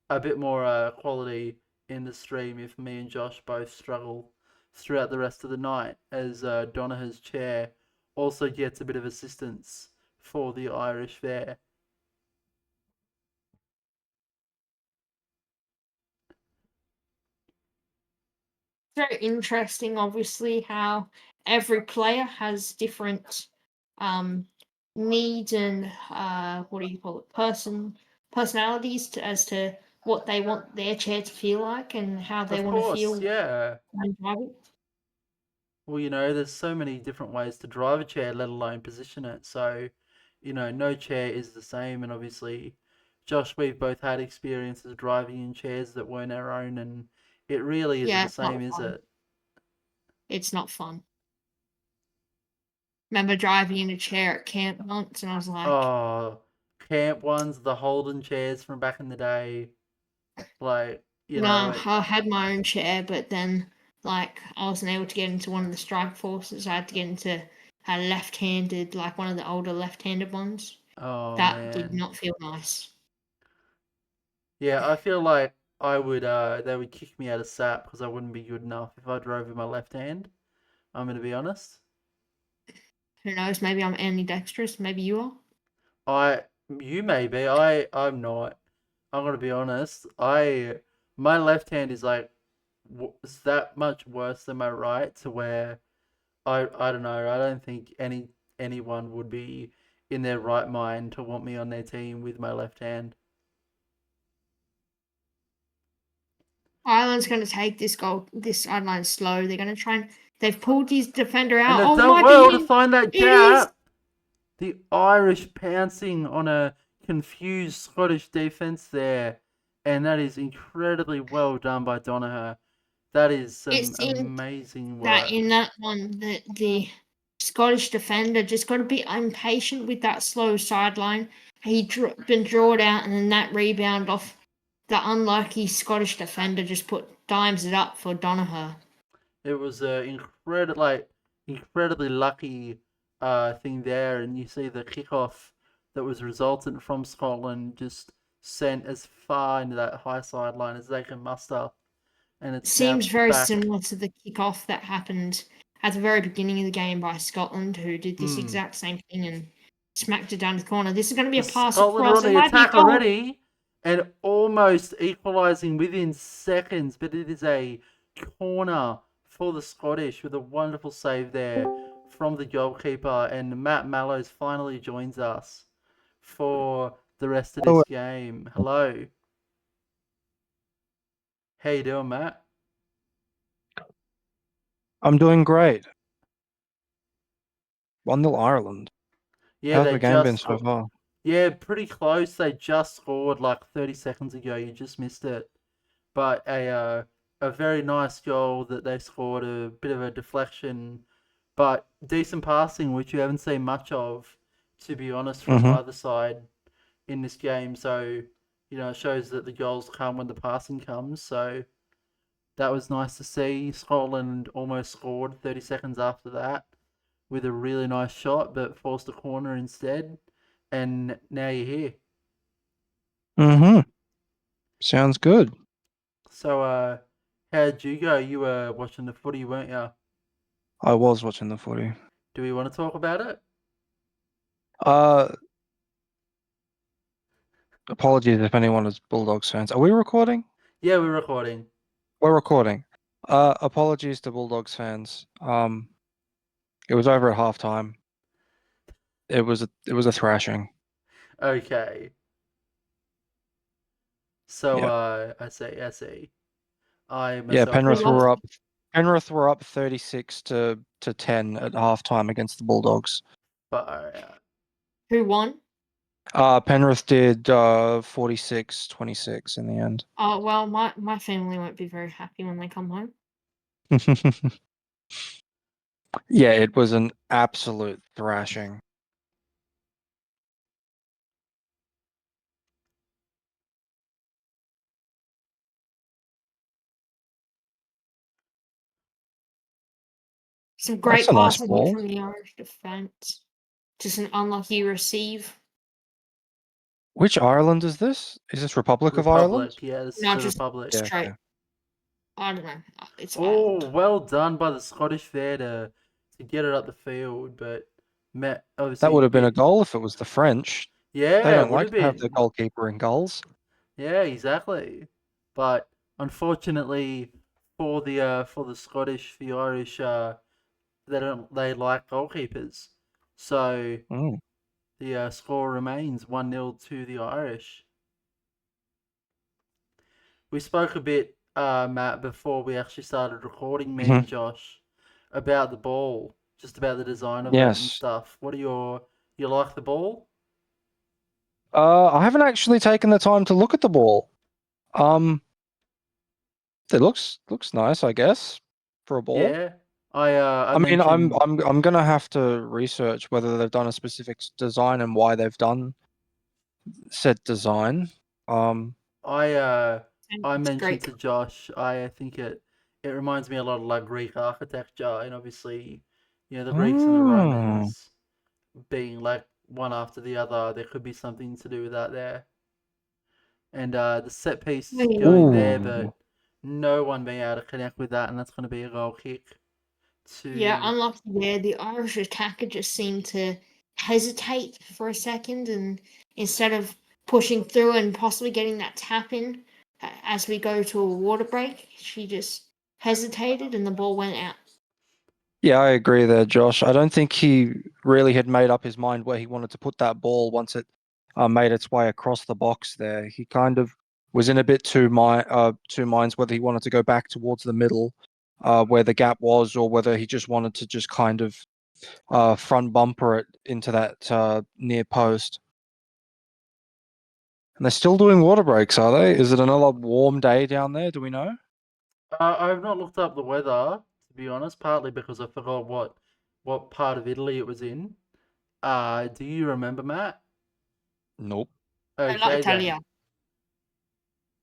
quality in the stream if me and Josh both struggle throughout the rest of the night, as Donaghue's chair also gets a bit of assistance for the Irish there. Very interesting, obviously, how every player has different needs and what do you call it, personalities as to what they want their chair to feel like and how they Of want to course, feel yeah. when driving. Well, there's so many different ways to drive a chair, let alone position it. So, no chair is the same. And obviously, Josh, we've both had experiences driving in chairs that weren't our own, and it really isn't Yeah, the it's not same, is fun. it? It's not fun. remember driving in a chair at camp once, and I was like, Oh, camp ones, the Holden chairs from back in the day. Like, no, I had my own chair, but then like I wasn't able to get into one of the strike forces. I had to get into a left-handed, like one of the older left-handed ones. oh That did man. not feel nice. Yeah, I feel like I would they would kick me out of SAP because I wouldn't be good enough if I drove with my left hand. I'm gonna be honest. Who knows? Maybe I'm ambidextrous. Maybe you are. You may be. I'm not. I'm gonna be honest. My left hand is like is that much worse than my right to where I don't know. I don't think anyone would be in their right mind to want me on their team with my left hand. Ireland's going to take this goal, this sideline slow. They're going to try and they've pulled his defender And out. they've Oh, done might well be to in. find that It is. gap. The Irish pouncing on a confused Scottish defense there, and that is incredibly well done by Donoghue. That is some It seemed amazing that work. in that one, the Scottish defender just got a bit impatient with that slow sideline. He'd been drawn out, and then that rebound off the unlucky Scottish defender just dimes it up for Donoghue. It was a incredibly lucky thing there, and you see the kickoff that was resultant from Scotland just sent as far into that high sideline as they can muster, and it's Seems now very back. similar to the kickoff that happened at the very beginning of the game by Scotland, who did this exact same thing and smacked it down the corner. This is going to be a pass Scotland are across. on It the might be a attack goal. already and almost equalising within seconds, but it is a corner for the Scottish with a wonderful save there from the goalkeeper, and Matt Mallows finally joins us for the rest of this game. Hello. How you doing, Matt? I'm doing great. 1-0 Ireland. Yeah, How's they the game been just so far? yeah, pretty close. They just scored like 30 seconds ago. You just missed it. But a very nice goal that they scored, a bit of a deflection, but decent passing, which you haven't seen much of, to be honest, from either side in this game. So, it shows that the goals come when the passing comes. So that was nice to see. Scotland almost scored 30 seconds after that with a really nice shot, but forced a corner instead. And now you're here. Mm-hmm. Sounds good. So, how'd you go? You were watching the footy, weren't you? I was watching the footy. Do we want to talk about it? Apologies if anyone is Bulldogs fans. Are we recording? Yeah, we're recording. We're recording. Apologies to Bulldogs fans. It was over at halftime. It was a thrashing. Okay. So, Yeah. I see. I Yeah, myself Penrith were up 36 to 10 at halftime against the Bulldogs. but Who won? Penrith did 46-26 in the end. Oh, well, my family won't be very happy when they come home. Yeah, it was an absolute thrashing. Some great That's a nice passing ball. from the Irish defence. Just an unlucky receive. Which Ireland is this? Is this Republic of Ireland? yeah, this No, is the just Republic. Yeah, straight. okay. I don't know. It's Oh, Ireland. well done by the Scottish there to get it up the field, but Matt obviously That would have been a goal if it was the French. Yeah, They it don't would like have to have their been. goalkeeper in goals. Yeah, exactly. But unfortunately for the Scottish, the Irish, they like goalkeepers. So Mm. the score remains 1-0 to the Irish. We spoke a bit, Matt, before we actually started recording, me and Josh, about the ball, just about the design of it and Yes. stuff. What are you like the ball? I haven't actually taken the time to look at the ball. It looks nice, I guess, for a ball. Yeah, I I mean, mentioned I'm gonna have to research whether they've done a specific design and why they've done said design. I It's mentioned great. to Josh, I think it reminds me a lot of like Greek architecture, and obviously, the Greeks and the Oh. Romans being like one after the other, there could be something to do with that there. And the set piece going there, Ooh. but no one being able to connect with that, and that's going to be a goal kick Yeah, to. unlucky there. The Irish attacker just seemed to hesitate for a second, and instead of pushing through and possibly getting that tap in as we go to a water break, she just hesitated and the ball went out. Yeah, I agree there, Josh. I don't think he really had made up his mind where he wanted to put that ball once it made its way across the box there. He kind of was in a bit two minds whether he wanted to go back towards the middle where the gap was, or whether he just wanted to just kind of front bumper it into that near post. And they're still doing water breaks, are they? Is it another warm day down there? Do we know? I've not looked up the weather, to be honest, partly because I forgot what part of Italy it was in. Do you remember, Matt? Nope. Bella Okay then. Italia. I'll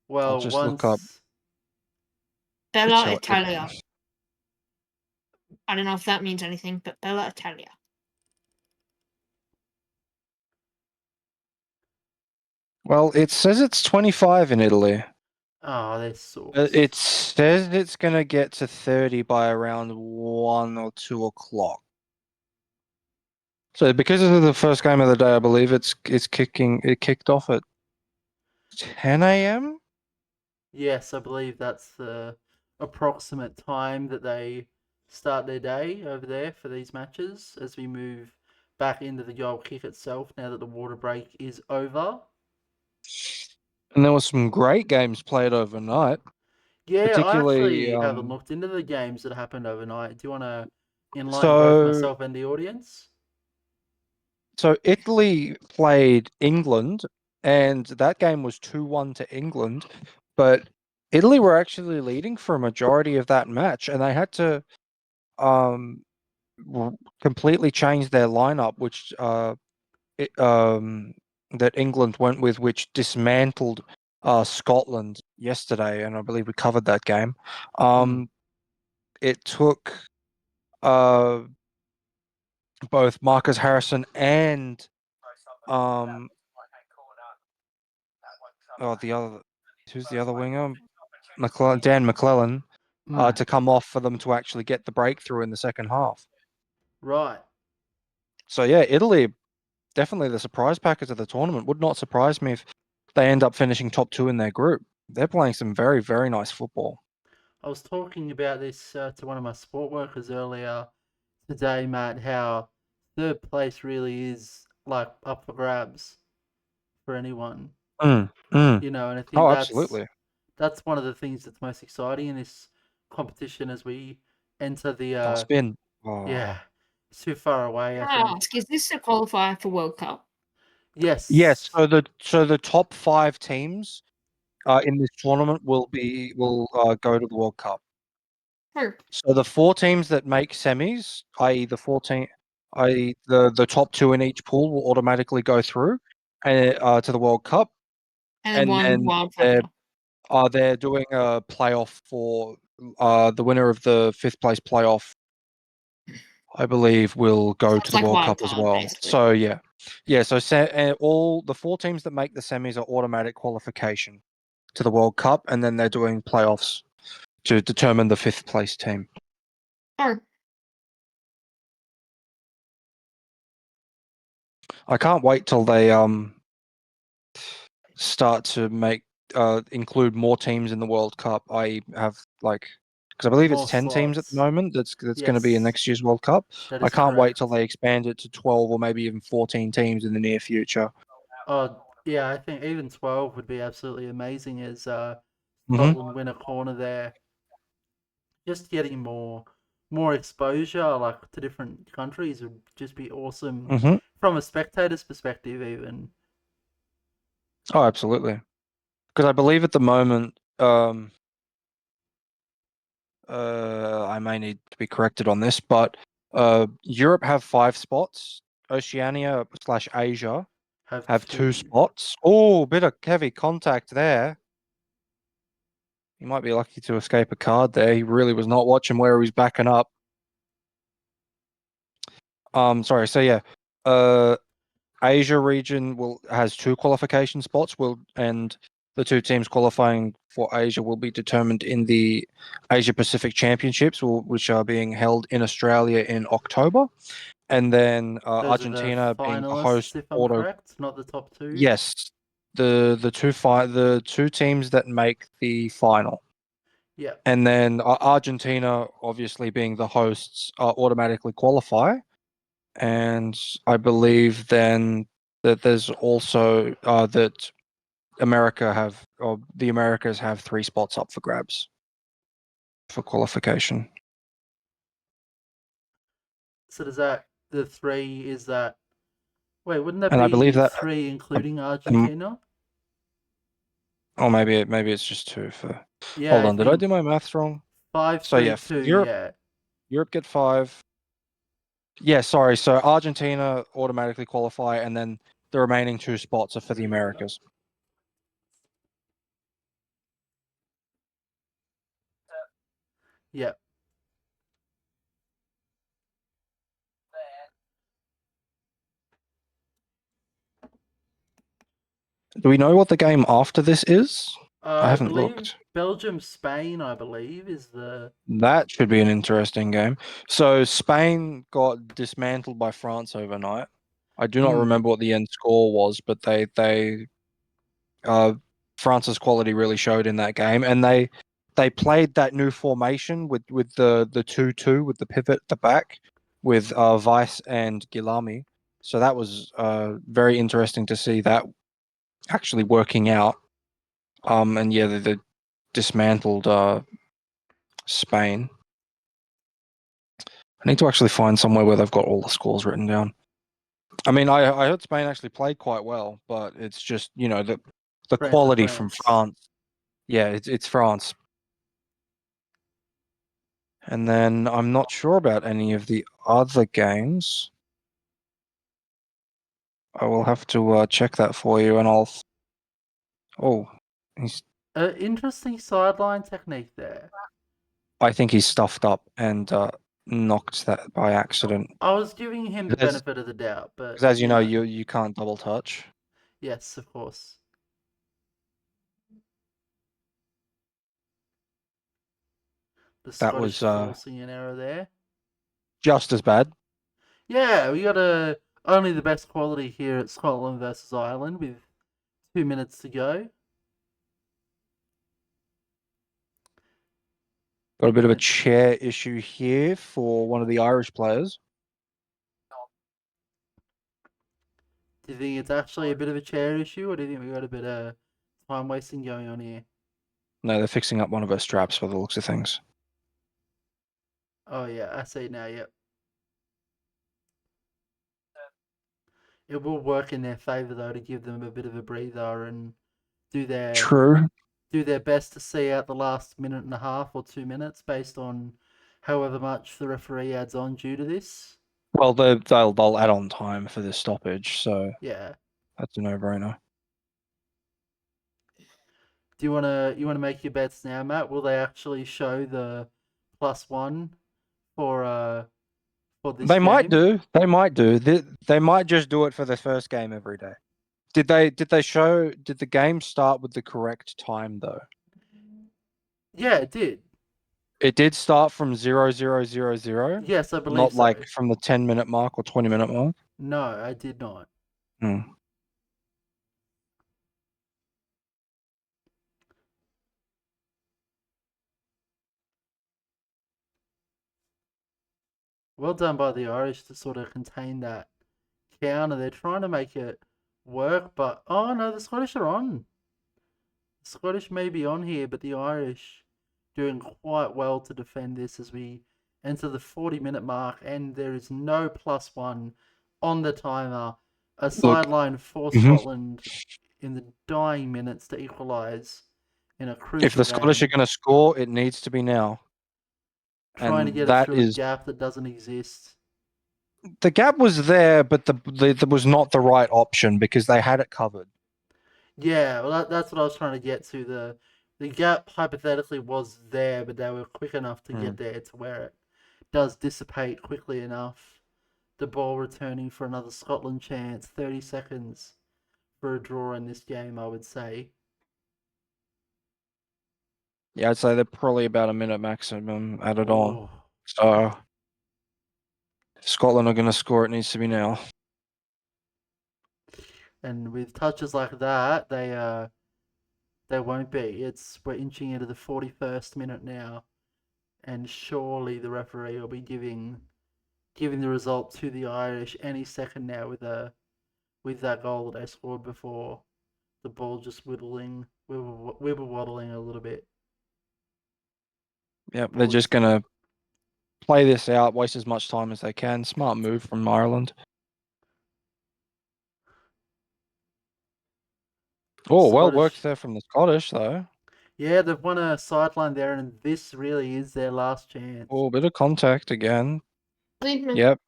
Well, just look up once Bella Italy. Italia. I don't know if that means anything, but Bella Italia. Well, it says it's 25 in Italy. this It sucks. says it's gonna get to 30 by around 1 or 2 o'clock. So because this is the first game of the day, I believe it kicked off at 10 a.m. Yes, I believe that's the approximate time that they start their day over there for these matches as we move back into the goal kick itself now that the water break is over. And there was some great games played overnight, Yeah, I particularly actually haven't looked into the games that happened overnight. Do you want to enlighten both so myself and the audience? so Italy played England, and that game was 2-1 to England, but Italy were actually leading for a majority of that match, and they had to um completely change their lineup, which it, that England went with, which dismantled Scotland yesterday, and I believe we covered that game. It took uh, both Marcus Harrison and um, the other, who's the other winger? Dan McClellan, Mm, to come off for them to actually get the breakthrough in the second half. right. So yeah, Italy definitely the surprise packers of the tournament. Would not surprise me if they end up finishing top 2 in their group. They're playing some very, very nice football. I was talking about this to one of my sport workers earlier today, Matt, how third place really is like up for grabs for anyone, Mm, mm. and I think Oh, that's absolutely. that's one of the things that's most exciting in this competition as we enter the Oh, spin. Oh. yeah, it's too far away, I Can I think. ask, is this a qualifier for World Cup? Yes, Yes. so the top 5 teams in this tournament will go to the World Cup. Or So the 4 teams that make semis, i.e. i.e. the top 2 in each pool will automatically go through to the World Cup, and then and one then wild they're factor. they're doing a playoff for the winner of the 5th place playoff. I believe will So go to it's the like World wild Cup as card, well. basically. So yeah, So all the 4 teams that make the semis are automatic qualification to the World Cup, and then they're doing playoffs to determine the 5th place team. Or I can't wait till they start to make include more teams in the World Cup. I have because I believe it's More 10 teams at the slots. moment. That's going to be in Yes, next year's World Cup. that I is can't wait till correct. they expand it to 12 or maybe even 14 teams in the near future. Oh, yeah, I think even 12 would be absolutely amazing as Hmm. Scotland win a corner there. Just getting more exposure like to different countries would just be awesome Hmm. from a spectator's perspective even. Oh, absolutely. Because I believe at the moment, I may need to be corrected on this, but Europe have 5 spots. Oceania/Asia have 2 spots. Oh, bit of heavy contact there. He might be lucky to escape a card there. He really was not watching where he was backing up. Sorry. So yeah, Asia region has 2 qualification spots. And the 2 teams qualifying for Asia will be determined in the Asia Pacific Championships, which are being held in Australia in October. And then Those Argentina are the being the finalists, host. if I'm correct, not the top 2. Yes, the 2 teams that make the final. Yeah. And then Argentina, obviously being the hosts, automatically qualify. And I believe then that there's also that the Americas have 3 spots up for grabs for qualification. So does that the 3 is that? Wait, wouldn't that And I be believe that 3 including Argentina? or maybe it's just 2 for. Yeah, Hold I on, did I think do my maths wrong? 5, So 3, yeah, 2. Europe Yeah. Europe get 5. Yeah, sorry. So Argentina automatically qualify, and then the remaining 2 spots are for the Americas. Yeah. Do we know what the game after this is? I I haven't believe looked. Belgium, Spain, I believe, is the. That should be an interesting game. So Spain got dismantled by France overnight. I do not remember what the end score was, but France's quality really showed in that game, and they played that new formation with the 2-2 with the pivot at the back with Weiss and Guillaume. So that was very interesting to see that actually working out. And yeah, they dismantled Spain. I need to actually find somewhere where they've got all the scores written down. I mean, I heard Spain actually played quite well, but it's just the France quality from France. Yeah, it's France. And then I'm not sure about any of the other games. I will have to check that for you, and I'll. Oh, Interesting sideline technique there. I think he's stuffed up and knocked that by accident. I was giving him the Because benefit of the doubt, but as you know, you can't double touch. yes, of course. The That Scottish was forcing an error there. just as bad. Yeah, we got only the best quality here at Scotland versus Ireland with 2 minutes to go. Got a bit of a chair issue here for one of the Irish players. Do you think it's actually a bit of a chair issue, or do you think we got a bit of time wasting going on here? No, they're fixing up one of her straps by the looks of things. Oh yeah, I see now. Yep. It will work in their favour though to give them a bit of a breather and do their best to see out the last minute and a half or 2 minutes based on however much the referee adds on due to this. Well, they'll add on time for the stoppage, so yeah, that's a no-brainer. Do you wanna make your bets now, Matt? Will they actually show the +1 for this They game? might do. They might do. They might just do it for the first game every day. Did the game start with the correct time though? Yeah, it did. It did start from 0000. Yes, I believe Not so. like from the 10-minute mark or 20-minute mark. No, I did not. Hmm. Well done by the Irish to sort of contain that counter. They're trying to make it work, but oh no, the Scottish are on. The Scottish may be on here, but the Irish doing quite well to defend this as we enter the 40-minute mark, and there is no +1 on the timer. A sideline for Scotland in the dying minutes to equalise in a crucial If the Scottish game. are going to score, it needs to be now. trying to And get it that through a is gap that doesn't exist. the gap was there, but there was not the right option because they had it covered. Yeah, well, that's what I was trying to get to. The gap hypothetically was there, but they were quick enough to get there to where it does dissipate quickly enough. The ball returning for another Scotland chance. 30 seconds for a draw in this game, I would say. Yeah, I'd say they're probably about a minute maximum added on. Oh, So if Scotland are going to score, it needs to be now. and with touches like that, they won't be. We're inching into the 41st minute now, and surely the referee will be giving the result to the Irish any second now with that goal that they scored before. The ball just wibble waddling a little bit. Yep, they're just going to play this out, waste as much time as they can. Smart move from Ireland. Oh, well worked there from the Scottish, though. Yeah, they've won a sideline there, and this really is their last chance. Oh, bit of contact again. Leave Yep.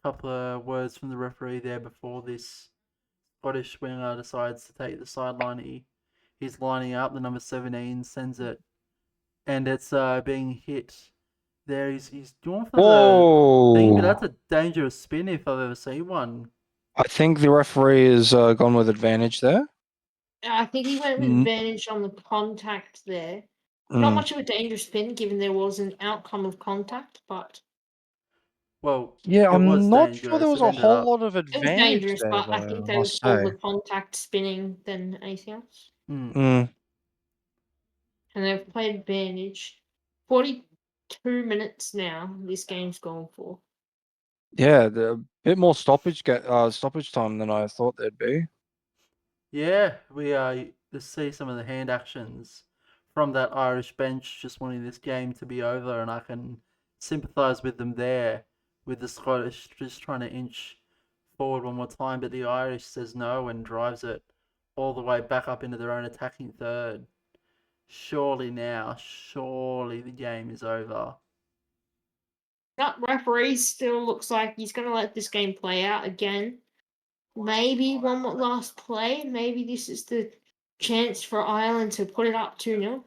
Couple of words from the referee there before this Scottish winger decides to take the sideline. He's lining up. The number 17 sends it, and it's being hit. There, he's going for the thing, but that's a dangerous spin if I've ever seen one. I think the referee has gone with advantage there. I think he went with advantage on the contact there. Not much of a dangerous spin, given there was an outcome of contact, but well, yeah, I'm not sure there was a whole up. lot of it was advantage dangerous. there, But I though, think I they would must call say. the contact spinning than anything else. Mm. And they've played advantage. 42 minutes now. This game's gone for. Yeah, a bit more stoppage time than I thought there'd be. Yeah, we to see some of the hand actions from that Irish bench just wanting this game to be over, and I can sympathise with them there, with the Scottish just trying to inch forward one more time, but the Irish says no and drives it all the way back up into their own attacking third. Surely the game is over. That referee still looks like he's going to let this game play out again. Maybe one more last play. Maybe this is the chance for Ireland to put it up 2-0.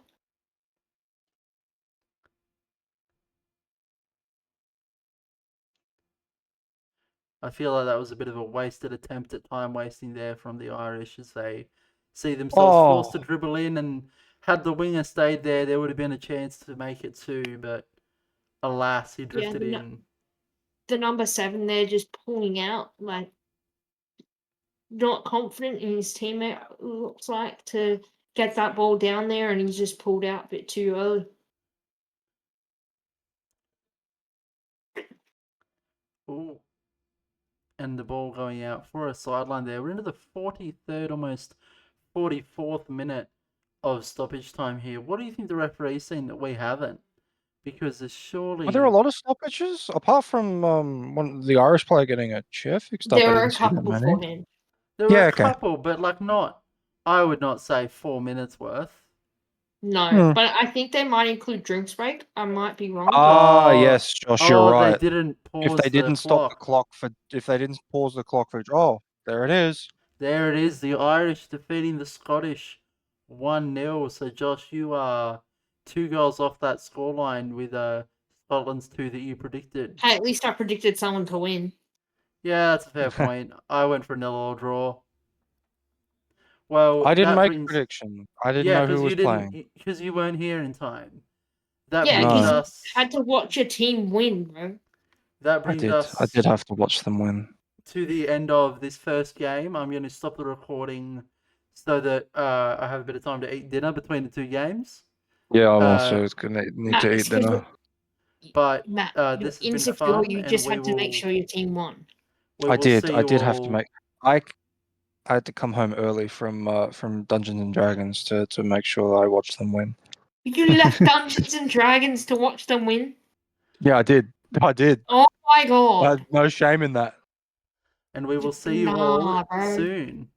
I feel like that was a bit of a wasted attempt at time wasting there from the Irish as they see themselves forced to dribble in, and had the winger stayed there, there would have been a chance to make it 2, but alas, he drifted in. The number 7 there just pulling out, like not confident in his teammate, looks like, to get that ball down there, and he's just pulled out a bit too early. Ooh. And the ball going out for a sideline there. We're into the 43rd, almost 44th minute of stoppage time here. What do you think the referee's seen that we haven't? Because there's surely... Are there a lot of stoppages? Apart from the Irish player getting a chair fixed up, There I were a didn't see couple that many. beforehand. There were a couple, but like not... I would not say 4 minutes worth. No, but I think they might include drinks break. I might be wrong. Yes, Josh, you're right. They didn't pause if they didn't stop the clock if they didn't pause the clock for, there it is. There it is. The Irish defeating the Scottish 1-0. So Josh, you are 2 goals off that scoreline with Scotland's 2 that you predicted. Hey, at least I predicted someone to win. Yeah, that's a fair point. I went for a 0-0 draw. Well, I didn't make a prediction. I didn't know who was playing. Because you weren't here in time. That Yeah, brings because us... you had to watch your team win, bro. That brings us... I did have to watch them win. To the end of this first game. I'm going to stop the recording so that I have a bit of time to eat dinner between the 2 games. Yeah, I'm also gonna need to eat dinner. But Matt, this has been fun, you and just had to make sure your team won. I did have to make. I had to come home early from Dungeons and Dragons to make sure I watched them win. You left Dungeons and Dragons to watch them win? Yeah, I did. Oh my god! No shame in that. And we will see you all soon.